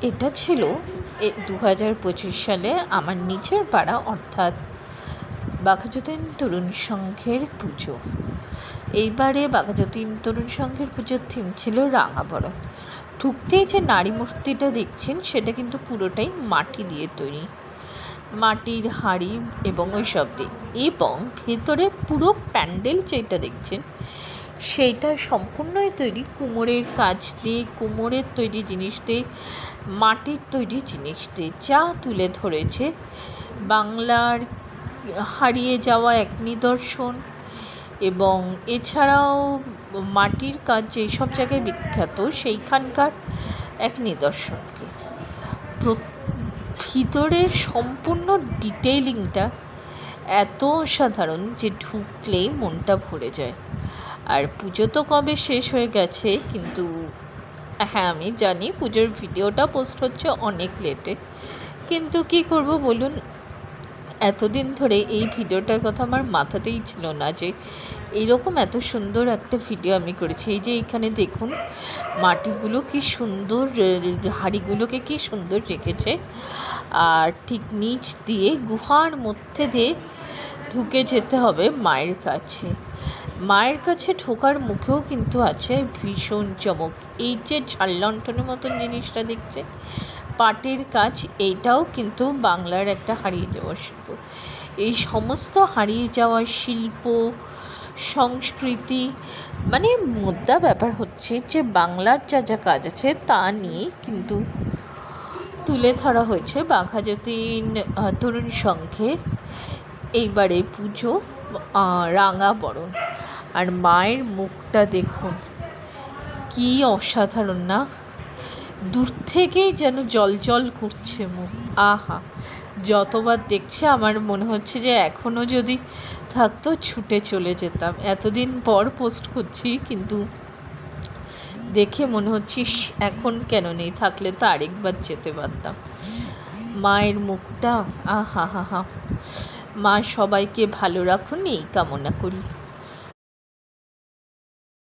এটা ছিল 2025 সালে আমার নিচের পাড়া অর্থাৎ বাঘাযতীন তরুণ সংঘের পুজো। এইবারে বাঘাযতীন তরুণ সংঘের পুজোর থিম ছিল রাঙাবরণ। ঢুকতেই যে নারী মূর্তিটা দেখছেন সেটা কিন্তু পুরোটাই মাটি দিয়ে তৈরি, মাটির হাঁড়ি এবং ওই সব দিয়ে, এবং ভেতরে পুরো প্যান্ডেল যেটা দেখছেন সেইটা সম্পূর্ণই তৈরি কুমোরের কাজ দিয়ে, কুমোরের তৈরি জিনিস দিয়ে, মাটির তৈরি জিনিস দিয়ে, যা তুলে ধরেছে বাংলার হারিয়ে যাওয়া এক নিদর্শন। এবং এছাড়াও মাটির কাজ যেই সব জায়গায় বিখ্যাত সেইখানকার এক নিদর্শনকে ভিতরের সম্পূর্ণ ডিটেইলিংটা এত অসাধারণ যে ঢুকলেই মনটা ভরে যায়। আর পুজো তো কবে শেষ হয়ে গেছে, কিন্তু হ্যাঁ আমি জানি পুজোর ভিডিওটা পোস্ট হচ্ছে অনেক লেটে, কিন্তু কি করব বলুন, এতদিন ধরে এই ভিডিওটার কথা আমার মাথাতেই ছিল না যে এইরকম এত সুন্দর একটা ভিডিও আমি করেছি। এই যে এখানে দেখুন মাটিগুলো কি সুন্দর, হাঁড়িগুলোকে কি সুন্দর রেখেছে, আর ঠিক নিচ দিয়ে গুহার মধ্যে দিয়ে ঢুকে যেতে হবে মায়ের কাছে। মায়ের কাছে ঢোকার মুখেও কিন্তু আছে ভীষণ চমক। এই যে ঝাড়লণ্ঠনের মতন জিনিসটা দেখছে, পাটের কাজ, এইটাও কিন্তু বাংলার একটা হারিয়ে যাওয়া শিল্প। এই সমস্ত হারিয়ে যাওয়া শিল্প সংস্কৃতি, মানে মুদ্রা ব্যাপার হচ্ছে যে বাংলার যা যা কাজ আছে তা নিয়ে কিন্তু তুলে ধরা হয়েছে বাঘাযতীন তরুণ সংঘের এইবারে পুজো রাঙাবরণ। আর মায়ের মুখটা দেখুন কি অসাধারণ না, দূর থেকেই যেন জল জল করছে মুখ। আহা, যতবার দেখছে আমার মনে হচ্ছে যে এখনও যদি থাকতো ছুটে চলে যেতাম। এতদিন পর পোস্ট করছি কিন্তু দেখে মনে হচ্ছে এখন কেন নেই, থাকলে তো আরেকবার যেতে পারতাম। মায়ের মুখটা আহা হা হা। মা সবাইকে ভালো রাখুন এই কামনা করি।